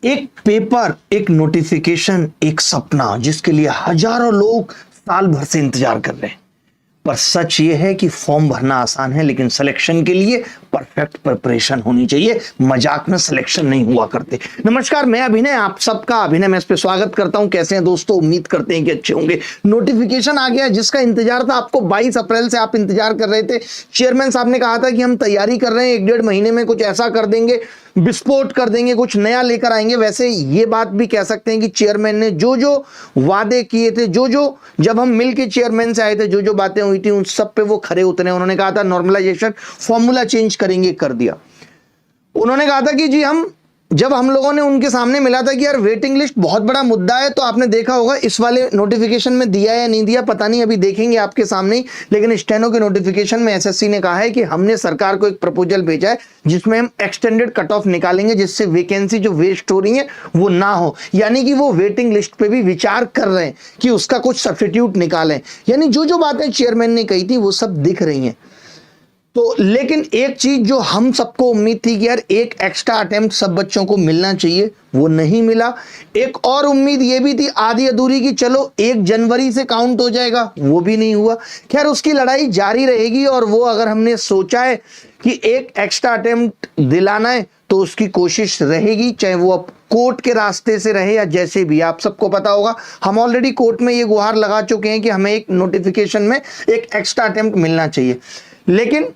एक पेपर, एक नोटिफिकेशन, एक सपना जिसके लिए हजारों लोग साल भर से इंतजार कर रहे हैं। पर सच ये है कि फॉर्म भरना आसान है, लेकिन सिलेक्शन के लिए परफेक्ट प्रिपरेशन होनी चाहिए। मजाक में सिलेक्शन नहीं हुआ करते। नमस्कार, मैं अभिनय, आप सबका अभिनय मैच पे स्वागत करता हूं। कैसे हैं दोस्तों? उम्मीद करते हैं कि अच्छे होंगे। नोटिफिकेशन आ गया जिसका इंतजार था आपको। 22 अप्रैल से आप इंतजार कर रहे थे। चेयरमैन साहब ने कहा था कि हम तैयारी कर रहे हैं, 1-1.5 महीने में कुछ ऐसा कर देंगे, विस्फोट कर देंगे, कुछ नया लेकर आएंगे। वैसे ये बात भी कह सकते हैं कि चेयरमैन ने जो जो वादे किए थे, जो जो जब हम मिलके चेयरमैन से आए थे, जो जो बातें हुई थी, उन सब पे वो खरे उतरे। उन्होंने कहा था नॉर्मलाइजेशन फॉर्मूला चेंज करेंगे, कर दिया। उन्होंने कहा था कि जी जब हम लोगों ने उनके सामने मिला था कि यार वेटिंग लिस्ट बहुत बड़ा मुद्दा है, तो आपने देखा होगा इस वाले नोटिफिकेशन में दिया या नहीं दिया पता नहीं, अभी देखेंगे आपके सामने ही। लेकिन स्टेनो के नोटिफिकेशन में एसएससी ने कहा है कि हमने सरकार को एक प्रपोजल भेजा है जिसमें हम एक्सटेंडेड कट ऑफ निकालेंगे, जिससे वैकेंसी जो वेस्ट हो रही है वो ना हो। यानी कि वो वेटिंग लिस्ट पे भी विचार कर रहे हैं कि उसका कुछ सब्स्टिट्यूट निकालें। यानी जो जो बातें चेयरमैन ने कही थी वो सब दिख रही हैं। तो लेकिन एक चीज जो हम सबको उम्मीद थी कि यार एक एक्स्ट्रा अटेम्प्ट सब बच्चों को मिलना चाहिए, वो नहीं मिला। एक और उम्मीद ये भी थी आधी अधूरी की, चलो 1 जनवरी से काउंट हो जाएगा, वो भी नहीं हुआ। खैर, उसकी लड़ाई जारी रहेगी। और वो अगर हमने सोचा है कि एक एक्स्ट्रा अटेम्प्ट दिलाना है तो उसकी कोशिश रहेगी, चाहे वो अब कोर्ट के रास्ते से रहे या जैसे भी। आप सबको पता होगा हम ऑलरेडी कोर्ट में ये गुहार लगा चुके हैं कि हमें एक नोटिफिकेशन में एक एक्स्ट्रा अटेम्प्ट मिलना चाहिए। लेकिन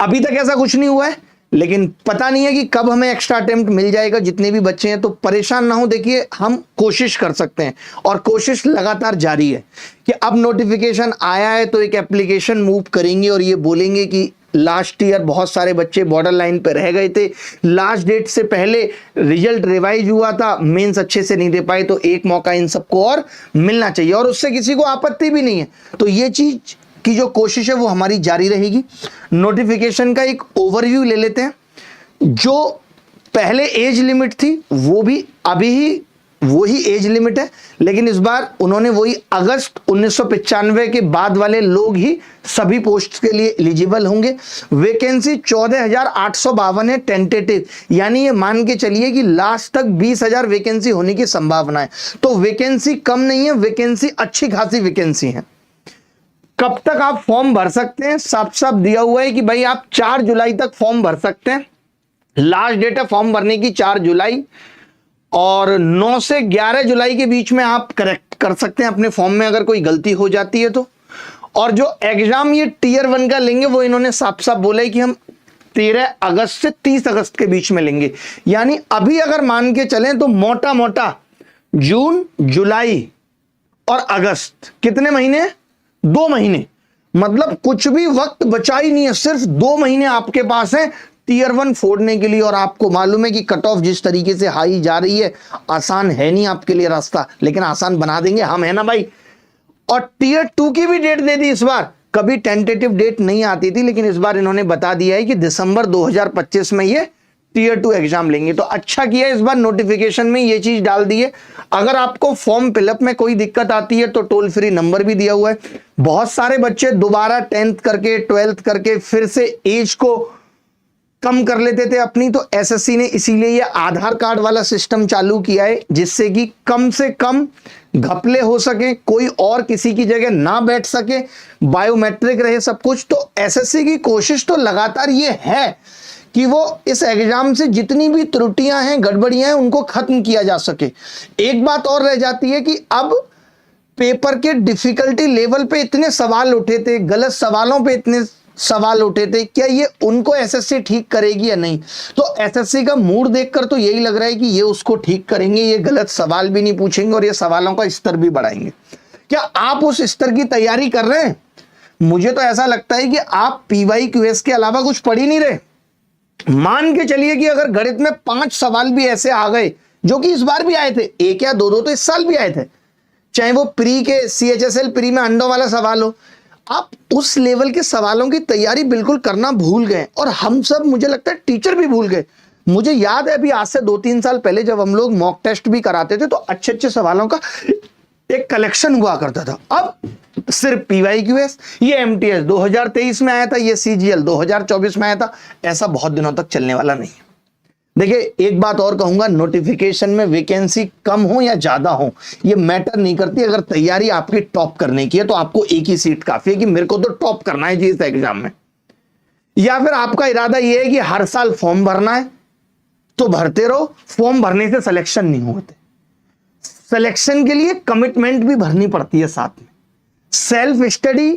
अभी तक ऐसा कुछ नहीं हुआ है। लेकिन पता नहीं है कि कब हमें एक्स्ट्रा अटेम्प्ट मिल जाएगा। जितने भी बच्चे हैं तो परेशान ना हो, देखिए हम कोशिश कर सकते हैं और कोशिश लगातार जारी है कि अब नोटिफिकेशन आया है तो एक एप्लीकेशन मूव करेंगे और ये बोलेंगे कि लास्ट ईयर बहुत सारे बच्चे बॉर्डर लाइन पे रह गए थे, लास्ट डेट से पहले रिजल्ट रिवाइज हुआ था, मेंस अच्छे से नहीं दे पाए, तो एक मौका इन सबको और मिलना चाहिए और उससे किसी को आपत्ति भी नहीं है। तो ये चीज की जो कोशिश है वो हमारी जारी रहेगी। नोटिफिकेशन का एक ओवरव्यू ले लेते हैं। जो पहले एज लिमिट थी वो भी अभी ही वही एज लिमिट है, लेकिन इस बार उन्होंने वही अगस्त 1995 के बाद वाले लोग ही सभी पोस्ट के लिए एलिजिबल होंगे। वैकेंसी 14,852 है टेंटेटिव, यानी ये मान के चलिए कि लास्ट तक 20,000 वैकेंसी होने की संभावना है। तो वैकेंसी कम नहीं है, वैकेंसी अच्छी खासी वैकेंसी है। कब तक आप फॉर्म भर सकते हैं? साफ साफ दिया हुआ है कि भाई आप 4 जुलाई तक फॉर्म भर सकते हैं। लास्ट डेट है फॉर्म भरने की 4 जुलाई, और 9 से 11 जुलाई के बीच में आप करेक्ट कर सकते हैं अपने फॉर्म में अगर कोई गलती हो जाती है तो। और जो एग्जाम ये टियर 1 का लेंगे वो इन्होंने साफ साफ बोला है कि हम 13 अगस्त से 30 अगस्त के बीच में लेंगे। यानी अभी अगर मान के चलें तो मोटा मोटा जून, जुलाई और अगस्त, कितने महीने? 2 महीने। मतलब कुछ भी वक्त बचा ही नहीं है, सिर्फ 2 महीने आपके पास है टियर 1 फोड़ने के लिए। और आपको मालूम है कि कट ऑफ जिस तरीके से हाई जा रही है, आसान है नहीं आपके लिए रास्ता, लेकिन आसान बना देंगे हम, है ना भाई। और टियर 2 की भी डेट दे दी इस बार। कभी टेंटेटिव डेट नहीं आती थी, लेकिन इस बार इन्होंने बता दिया है कि दिसंबर 2025 में ये टियर 2 एग्जाम लेंगे। तो अच्छा किया इस बार नोटिफिकेशन में ये चीज डाल दी है। अगर आपको फॉर्म फिलअप में कोई दिक्कत आती है तो टोल फ्री नंबर भी दिया हुआ है। बहुत सारे बच्चे दोबारा 10th करके 12th करके फिर से एज को कम कर लेते थे अपनी, तो एसएससी ने इसीलिए ये आधार कार्ड वाला सिस्टम चालू किया है, जिससे कि कम से कम घपले हो सके, कोई और किसी की जगह ना बैठ सके, बायोमेट्रिक रहे सब कुछ। तो एसएससी की कोशिश तो लगातार ये है कि वो इस एग्जाम से जितनी भी त्रुटियां हैं, गड़बड़ियां हैं, उनको खत्म किया जा सके। एक बात और रह जाती है कि अब पेपर के डिफिकल्टी लेवल पे इतने सवाल उठे थे, गलत सवालों पे इतने सवाल उठे थे, क्या ये उनको एसएससी ठीक करेगी या नहीं? तो एसएससी का मूड देखकर तो यही लग रहा है कि ये उसको ठीक करेंगे, ये गलत सवाल भी नहीं पूछेंगे और ये सवालों का स्तर भी बढ़ाएंगे। क्या आप उस स्तर की तैयारी कर रहे हैं? मुझे तो ऐसा लगता है कि आप PYQS के अलावा कुछ पढ़ ही नहीं रहे। मान के चलिए कि अगर गणित में 5 सवाल भी ऐसे आ गए जो कि इस बार भी आए थे, 1 या 2 तो इस साल भी आए थे, चाहे वो प्री के CHSL प्री में अंडों वाला सवाल हो, आप उस लेवल के सवालों की तैयारी बिल्कुल करना भूल गए। और हम सब, मुझे लगता है टीचर भी भूल गए। मुझे याद है अभी आज से 2-3 साल पहले जब हम लोग मॉक टेस्ट भी कराते थे तो अच्छे अच्छे सवालों का एक कलेक्शन हुआ करता था। अब सिर्फ PYQS, ये MTS 2023 में आया था, ये CGL 2024 में आया था। ऐसा बहुत दिनों तक चलने वाला नहीं है। देखिए एक बात और कहूंगा, नोटिफिकेशन में वैकेंसी कम हो या ज्यादा हो ये मैटर नहीं करती। अगर तैयारी आपकी टॉप करने की है तो आपको एक ही सीट काफी है कि मेरे को तो टॉप करना है जी इस एग्जाम में, या फिर आपका इरादा यह है कि हर साल फॉर्म भरना है तो भरते रहो। फॉर्म भरने से सिलेक्शन नहीं होते, सिलेक्शन के लिए कमिटमेंट भी भरनी पड़ती है साथ में। सेल्फ स्टडी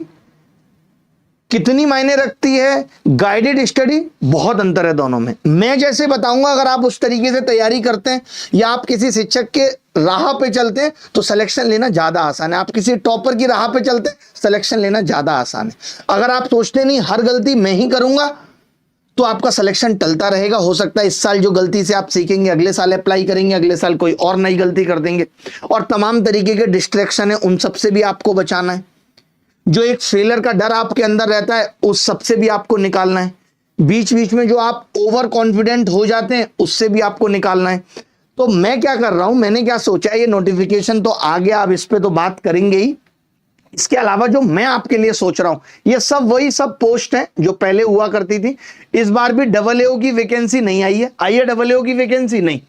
कितनी मायने रखती है, गाइडेड स्टडी बहुत अंतर है दोनों में। मैं जैसे बताऊंगा अगर आप उस तरीके से तैयारी करते हैं या आप किसी शिक्षक के राह पे चलते हैं तो सिलेक्शन लेना ज्यादा आसान है। आप किसी टॉपर की राह पे चलते हैं सिलेक्शन लेना ज्यादा आसान है। अगर आप सोचते नहीं हर गलती मैं ही करूंगा तो आपका सिलेक्शन टलता रहेगा। हो सकता है इस साल जो गलती से आप सीखेंगे अगले साल अप्लाई करेंगे, अगले साल कोई और नई गलती कर देंगे, और तमाम तरीके के डिस्ट्रैक्शन है उन सबसे भी आपको बचाना है। जो एक फेलियर का डर आपके अंदर रहता है उस सबसे भी आपको निकालना है। बीच बीच में जो आप ओवर कॉन्फिडेंट हो जाते हैं उससे भी आपको निकालना है। तो मैं क्या कर रहा हूं, मैंने क्या सोचा है, ये नोटिफिकेशन तो आ गया, अब इस पे तो बात करेंगे ही। इसके अलावा जो मैं आपके लिए सोच रहा हूं ये सब वही सब पोस्ट है जो पहले हुआ करती थी। इस बार भी डबल एओ की वैकेंसी नहीं आई है। आई है डबल एओ की वैकेंसी? नहीं,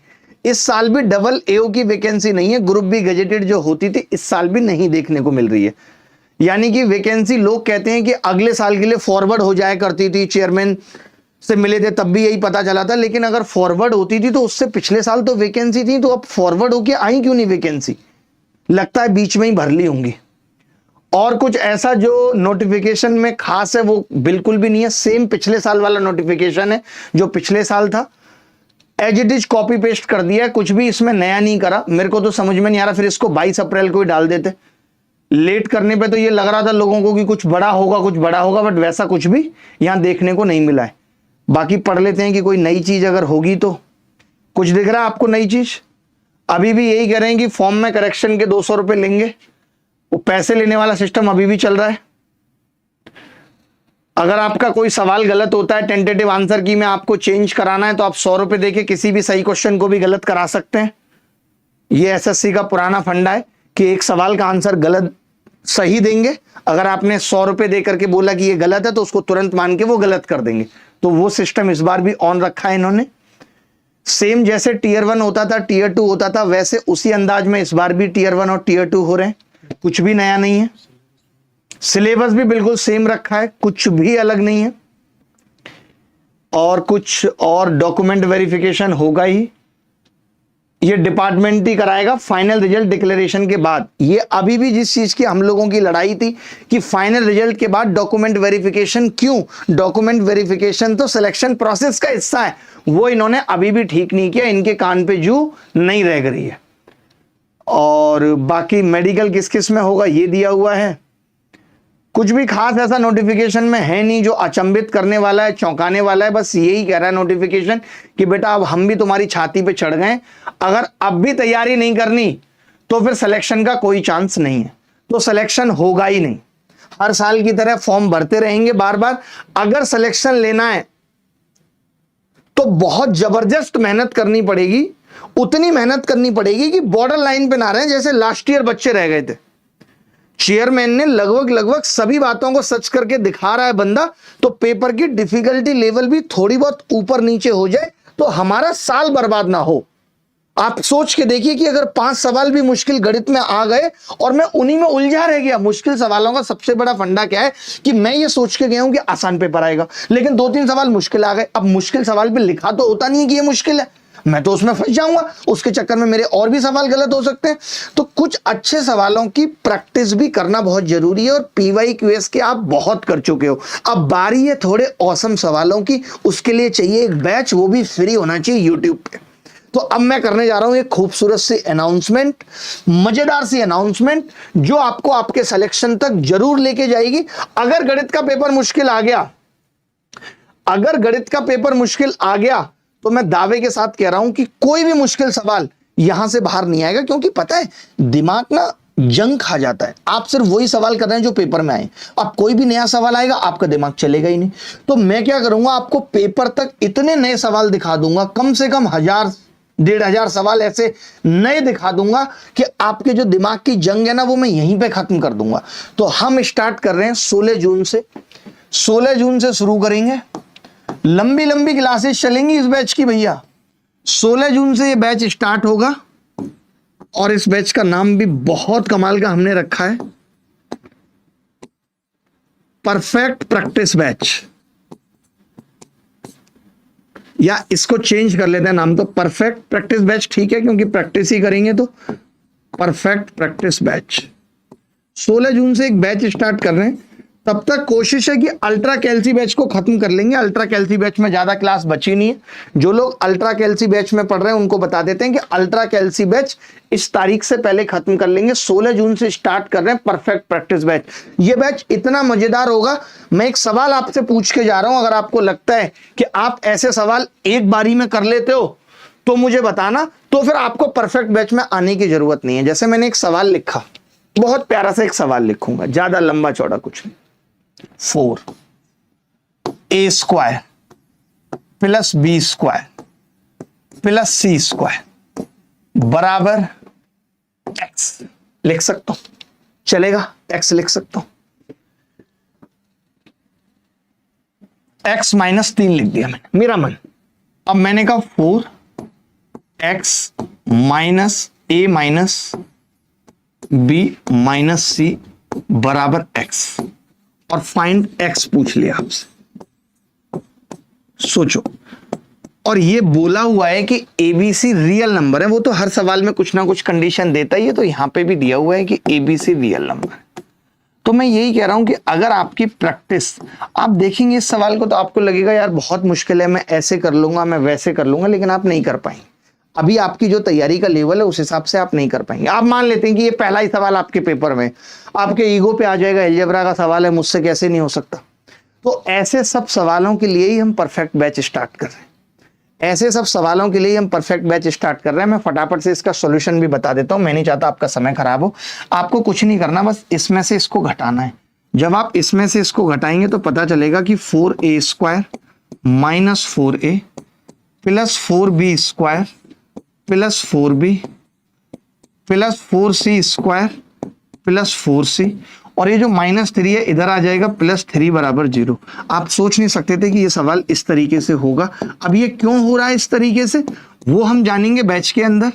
इस साल भी डबल एओ की वैकेंसी नहीं है। ग्रुप बी गजेटेड जो होती थी इस साल भी नहीं देखने को मिल रही है। यानी कि वैकेंसी लोग कहते हैं कि अगले साल के लिए फॉरवर्ड हो जाया करती थी। चेयरमैन से मिले थे तब भी यही पता चला था, लेकिन अगर फॉरवर्ड होती थी तो उससे पिछले साल तो वैकेंसी थी, तो अब फॉरवर्ड होके आई क्यों नहीं वैकेंसी? लगता है बीच में ही भर ली होंगी। और कुछ ऐसा जो नोटिफिकेशन में खास है वो बिल्कुल भी नहीं है। सेम पिछले साल वाला नोटिफिकेशन है जो पिछले साल था, as it is copy paste कर दिया है, कुछ भी इसमें नया नहीं करा। मेरे को तो समझ में नहीं आ रहा, फिर इसको 22 अप्रैल को ही डाल देते। लेट करने पे तो ये लग रहा था लोगों को कि कुछ बड़ा होगा कुछ बड़ा होगा, बट वैसा कुछ भी यहां देखने को नहीं मिला है। बाकी पढ़ लेते हैं कि कोई नई चीज अगर होगी तो। कुछ दिख रहा है आपको नई चीज? अभी भी यही कह रहे हैं कि फॉर्म में करेक्शन के 200 रुपए लेंगे, वो पैसे लेने वाला सिस्टम अभी भी चल रहा है। अगर आपका कोई सवाल गलत होता है टेंटेटिव आंसर की में आपको चेंज कराना है तो आप 100 रुपए देके किसी भी सही क्वेश्चन को भी गलत करा सकते हैं। ये एसएससी का पुराना फंडा है कि एक सवाल का आंसर गलत सही देंगे, अगर आपने 100 रुपए दे करके बोला कि ये गलत है तो उसको तुरंत मान के वो गलत कर देंगे। तो वो सिस्टम इस बार भी ऑन रखा है इन्होंने। सेम जैसे टीयर 1 होता था टीयर 2 होता था वैसे उसी अंदाज में इस बार भी टीयर 1 और टीयर 2 हो रहे हैं। कुछ भी नया नहीं है। सिलेबस भी बिल्कुल सेम रखा है, कुछ भी अलग नहीं है। और कुछ और डॉक्यूमेंट वेरिफिकेशन होगा ही, ये डिपार्टमेंट ही कराएगा फाइनल रिजल्ट डिक्लेरेशन के बाद। ये अभी भी जिस चीज की हम लोगों की लड़ाई थी कि फाइनल रिजल्ट के बाद डॉक्यूमेंट वेरिफिकेशन क्यों, डॉक्यूमेंट वेरिफिकेशन तो सिलेक्शन प्रोसेस का हिस्सा है, वो इन्होंने अभी भी ठीक नहीं किया। इनके कान पे जू नहीं रह रही है। और बाकी मेडिकल किस किस में होगा ये दिया हुआ है। कुछ भी खास ऐसा नोटिफिकेशन में है नहीं जो अचंभित करने वाला है, चौंकाने वाला है। बस यही कह रहा है नोटिफिकेशन कि बेटा अब हम भी तुम्हारी छाती पे चढ़ गए, अगर अब भी तैयारी नहीं करनी तो फिर सिलेक्शन का कोई चांस नहीं है। तो सिलेक्शन होगा ही नहीं। हर साल की तरह फॉर्म भरते रहेंगे बार बार। अगर सिलेक्शन लेना है तो बहुत जबरदस्त मेहनत करनी पड़ेगी, उतनी मेहनत करनी पड़ेगी कि बॉर्डर लाइन पे ना रहे जैसे लास्ट ईयर बच्चे रह गए थे। चेयरमैन ने लगभग सभी बातों को सच करके दिखा रहा है बंदा, तो पेपर की डिफिकल्टी लेवल भी थोड़ी बहुत ऊपर नीचे हो जाए तो हमारा साल बर्बाद ना हो। आप सोच के देखिए कि अगर 5 सवाल भी मुश्किल गणित में आ गए और मैं उन्हीं में उलझा रह गया। मुश्किल सवालों का सबसे बड़ा फंडा क्या है कि मैं ये सोच के गया हूं कि आसान पेपर आएगा, लेकिन 2-3 सवाल मुश्किल आ गए। अब मुश्किल सवाल पे लिखा तो होता नहीं है कि ये मुश्किल है, मैं तो उसमें फंस जाऊंगा, उसके चक्कर में मेरे और भी सवाल गलत हो सकते हैं। तो कुछ अच्छे सवालों की प्रैक्टिस भी करना बहुत जरूरी है, और PYQS के आप बहुत कर चुके हो। अब बारी है थोड़े औसम सवालों की, उसके लिए चाहिए एक बैच, वो भी फ्री होना चाहिए YouTube पे। तो अब मैं करने जा रहा हूं एक खूबसूरत सी अनाउंसमेंट, मजेदार सी अनाउंसमेंट जो आपको आपके सिलेक्शन तक जरूर लेके जाएगी। अगर गणित का पेपर मुश्किल आ गया, अगर गणित का पेपर मुश्किल आ गया तो मैं दावे के साथ कह रहा हूं कि कोई भी मुश्किल सवाल यहां से बाहर नहीं आएगा, क्योंकि पता है दिमाग ना जंग खा जाता है। आप सिर्फ वही सवाल कर रहे हैं जो पेपर में आए, अब कोई भी नया सवाल आएगा आपका दिमाग चलेगा ही नहीं। तो मैं क्या करूंगा, आपको पेपर तक इतने नए सवाल दिखा दूंगा, कम से कम 1000-1500 सवाल ऐसे नए दिखा दूंगा कि आपके जो दिमाग की जंग है ना वो मैं यहीं पे खत्म कर दूंगा। तो हम स्टार्ट कर रहे हैं 16 जून से। 16 जून से शुरू करेंगे, लंबी लंबी क्लासेस चलेंगी इस बैच की भैया। 16 जून से ये बैच स्टार्ट होगा और इस बैच का नाम भी बहुत कमाल का हमने रखा है, परफेक्ट प्रैक्टिस बैच, या इसको चेंज कर लेते हैं नाम, तो परफेक्ट प्रैक्टिस बैच ठीक है क्योंकि प्रैक्टिस ही करेंगे, तो परफेक्ट प्रैक्टिस बैच 16 जून से एक बैच स्टार्ट कर रहे हैं। तब तक कोशिश है कि अल्ट्रा कैल्सी बैच को खत्म कर लेंगे। अल्ट्रा कैल्सी बैच में ज्यादा क्लास बची नहीं है। जो लोग अल्ट्रा कैल्सी बैच में पढ़ रहे हैं उनको बता देते हैं कि अल्ट्रा कैल्सी बैच इस तारीख से पहले खत्म कर लेंगे। 16 जून से स्टार्ट कर रहे हैं परफेक्ट प्रैक्टिस बैच। ये बैच इतना मजेदार होगा। मैं एक सवाल आपसे पूछ के जा रहा हूं, अगर आपको लगता है कि आप ऐसे सवाल एक बारी में कर लेते हो तो मुझे बताना, तो फिर आपको परफेक्ट बैच में आने की जरूरत नहीं है। जैसे मैंने एक सवाल लिखा, बहुत प्यारा सा एक सवाल लिखूंगा, ज्यादा लंबा चौड़ा कुछ नहीं। 4a square plus b square plus c square बराबर x लिख सकता हूं, चलेगा? x लिख सकता हूं, x माइनस 3 लिख दिया मैंने, मेरा मन। अब मैंने कहा 4x minus a minus b minus c बराबर x, और फाइंड x पूछ लिया आपसे। सोचो, और ये बोला हुआ है कि ABC रियल नंबर है। वो तो हर सवाल में कुछ ना कुछ कंडीशन देता ही है, तो यहां पे भी दिया हुआ है कि ABC रियल नंबर है। तो मैं यही कह रहा हूं कि अगर आपकी प्रैक्टिस, आप देखेंगे इस सवाल को तो आपको लगेगा यार बहुत मुश्किल है, मैं ऐसे कर लूंगा, मैं वैसे कर लूंगा, लेकिन आप नहीं कर पाएंगे। अभी आपकी जो तैयारी का लेवल है उस हिसाब से आप नहीं कर पाएंगे। आप मान लेते हैं कि ये पहला ही सवाल आपके पेपर में, आपके ईगो पे आ जाएगा, अलजेब्रा का सवाल है, मुझसे कैसे नहीं हो सकता। तो ऐसे सब सवालों के लिए ही हम परफेक्ट बैच स्टार्ट कर रहे हैं। ऐसे सब सवालों के लिए हम परफेक्ट बैच स्टार्ट कर रहे हैं। मैं फटाफट से इसका सॉल्यूशन भी बता देता हूं, मैं नहीं चाहता आपका समय खराब हो। आपको कुछ नहीं करना, बस इसमें से इसको घटाना है। जब आप इसमें से इसको घटाएंगे तो पता चलेगा कि 4a square minus 4a plus 4b square plus 4b plus 4c square plus 4c, और ये जो -3 है इधर आ जाएगा, प्लस 3 बराबर 0। आप सोच नहीं सकते थे कि ये सवाल इस तरीके से होगा। अब ये क्यों हो रहा है इस तरीके से, वो हम जानेंगे बैच के अंदर।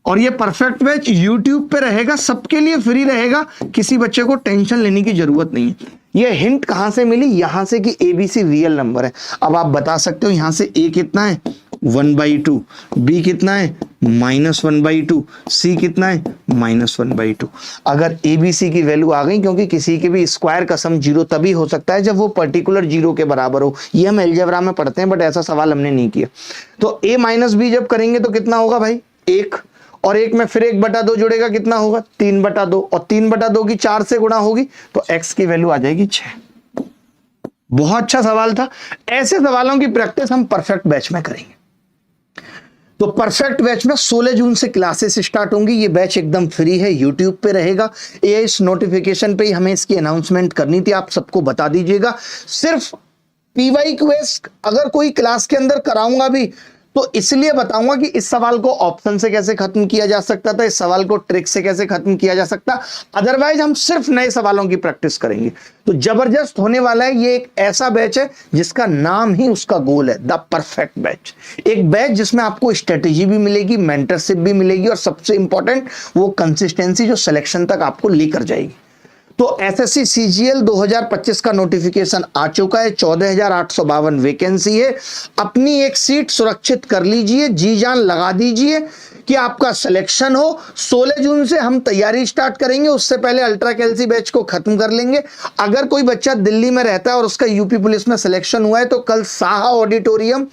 और ये परफेक्ट बैच YouTube पे रहेगा, सबके लिए फ्री रहेगा, किसी बच्चे को टेंशन लेने की जरूरत नहीं है। ये हिंट कहां से मिली? यहां से कि ABC रियल नंबर है। अब आप बता सकते हो यहां से A कितना है, 1/2, B कितना है, -1/2, C कितना है, -1/2। अगर ABC की वैल्यू आ गई, क्योंकि किसी के भी स्क्वायर का सम 0 तभी हो सकता है जब वो पर्टिकुलर 0 के बराबर हो। ये हम अलजेब्रा में पढ़ते हैं, बट ऐसा सवाल हमने नहीं किया। तो A माइनस B जब करेंगे तो कितना होगा भाई, 1, और 1 में फिर 1/2 जुड़ेगा, कितना होगा, 3/2, और 3/2 की 4 से गुणा होगी तो x की वैल्यू आ जाएगी 6। बहुत अच्छा सवाल था। ऐसे सवालों की प्रैक्टिस हम परफेक्ट बैच में करेंगे। तो परफेक्ट बैच में 16 जून से क्लासेस स्टार्ट होंगी। ये बैच एकदम फ्री है, यूट्यूब पे रहेगा। ये इस नोटिफिकेशन पे ही हमें इसकी अनाउंसमेंट करनी थी, आप सबको बता दीजिएगा। सिर्फ PYQS अगर कोई क्लास के अंदर कराऊंगा भी तो इसलिए बताऊंगा कि इस सवाल को ऑप्शन से कैसे खत्म किया जा सकता था, इस सवाल को ट्रिक से कैसे खत्म किया जा सकता। अदरवाइज हम सिर्फ नए सवालों की प्रैक्टिस करेंगे। तो जबरदस्त होने वाला है। ये एक ऐसा बैच है जिसका नाम ही उसका गोल है, द परफेक्ट बैच। एक बैच जिसमें आपको स्ट्रेटेजी भी मिलेगी, मेंटरशिप भी मिलेगी, और सबसे इंपॉर्टेंट वो कंसिस्टेंसी जो सिलेक्शन तक आपको लेकर जाएगी। तो SSC CGL 2025 का नोटिफिकेशन आ चुका है। 14,852 वैकेंसी है। अपनी एक सीट सुरक्षित कर लीजिए, जी जान लगा दीजिए कि आपका सिलेक्शन हो। 16 जून से हम तैयारी स्टार्ट करेंगे, उससे पहले अल्ट्रा कैल्सी बैच को खत्म कर लेंगे। अगर कोई बच्चा दिल्ली में रहता है और उसका यूपी पुलिस में सिलेक्शन हुआ है तो कल साहा ऑडिटोरियम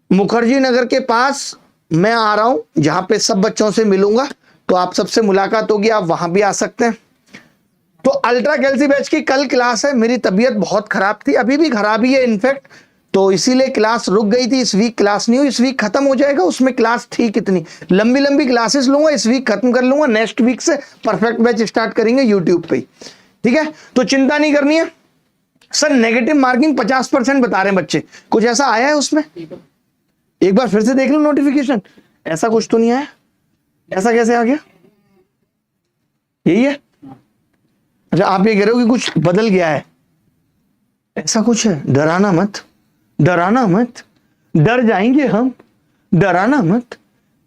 मुखर्जी नगर के पास मैं आ रहा हूं, जहां पे सब बच्चों से मिलूंगा। तो आप सबसे मुलाकात होगी, आप वहां भी आ सकते हैं। तो अल्ट्रा कैल्सी बैच की कल क्लास है। मेरी तबीयत बहुत खराब थी, अभी भी खराब ही है इनफैक्ट, तो इसीलिए क्लास रुक गई थी। इस वीक क्लास नहीं हुई, इस वीक खत्म हो जाएगा। उसमें क्लास थी कितनी लंबी लंबी क्लासेस लूंगा, इस वीक खत्म कर लूंगा। नेक्स्ट वीक से परफेक्ट बैच स्टार्ट करेंगे यूट्यूब पे, ठीक है? तो चिंता नहीं करनी है। सर नेगेटिव मार्किंग 50% बता रहे हैं बच्चे, कुछ ऐसा आया है उसमें? एक बार फिर से देख लो नोटिफिकेशन, ऐसा कुछ तो नहीं आया। ऐसा कैसे आ गया? यही है? अच्छा, आप ये कह रहे हो कि कुछ बदल गया है, ऐसा कुछ है? डराना मत, डराना मत, डर जाएंगे हम, डराना मत,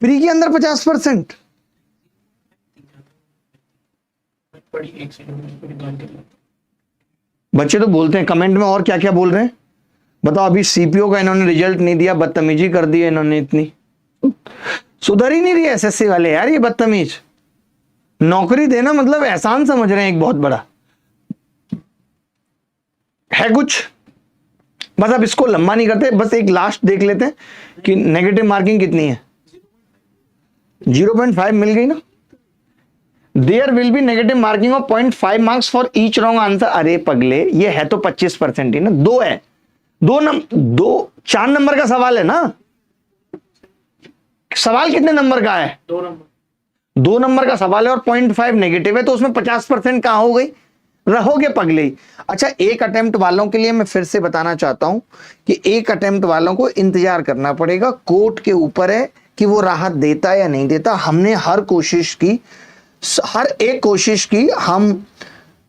प्री के अंदर 50%। बच्चे तो बोलते हैं कमेंट में, और क्या क्या बोल रहे हैं बताओ। अभी सीपीओ का इन्होंने रिजल्ट नहीं दिया, बदतमीजी कर दी है इन्होंने, इतनी सुधर ही नहीं रही एसएससी वाले यार, ये बदतमीज। नौकरी देना मतलब एहसान समझ रहे हैं एक बहुत बड़ा है कुछ। बस अब इसको लंबा नहीं करते, बस एक लास्ट देख लेते हैं कि नेगेटिव मार्किंग कितनी है। 0.5 मिल गई ना। There will be negative marking of 0.5 marks for each wrong answer. अरे पगले, ये है तो 25% ही ना, 2 है, 4 नंबर का सवाल है ना। सवाल कितने नंबर का है? 2 नंबर का सवाल है और 0.5 नेगेटिव है, तो उसमें 50% कहां हो गई? रहोगे पगले। अच्छा, एक अटेम्प्ट वालों के लिए मैं फिर से बताना चाहता हूं कि एक अटेम्प्ट वालों को इंतजार करना पड़ेगा, कोर्ट के ऊपर है कि वो राहत देता है या नहीं देता। हमने हर एक कोशिश की। हम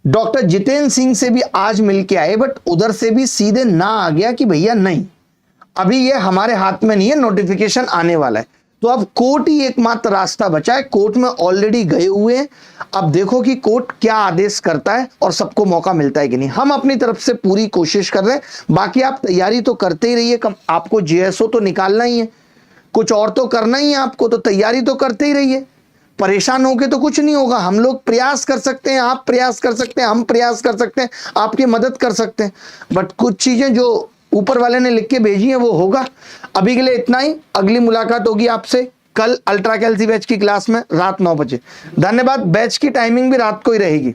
डॉक्टर जितेंद्र सिंह से भी आज मिलके आए, बट उधर से भी सीधे ना आ गया कि भैया नहीं, अभी ये हमारे हाथ में नहीं है, नोटिफिकेशन आने वाला है। तो अब कोर्ट ही एकमात्र रास्ता बचा है। कोर्ट में ऑलरेडी गए हुए हैं, अब देखो कि कोर्ट क्या आदेश करता है और सबको मौका मिलता है कि नहीं। हम अपनी तरफ से पूरी कोशिश कर रहे हैं, बाकी आप तैयारी तो करते ही रहिए। आपको जेएसओ तो निकालना ही है, कुछ और तो करना ही है आपको, तो तैयारी तो करते ही रहिए। परेशान होके तो कुछ नहीं होगा। हम लोग प्रयास कर सकते हैं, आप प्रयास कर सकते हैं, हम प्रयास कर सकते हैं, आपकी मदद कर सकते हैं, बट कुछ चीजें जो ऊपर वाले ने लिख के भेजी है वो होगा। अभी के लिए इतना ही। अगली मुलाकात होगी आपसे कल अल्ट्रा कैल्सी बैच की क्लास में रात 9 बजे। धन्यवाद। बैच की टाइमिंग भी रात को ही रहेगी।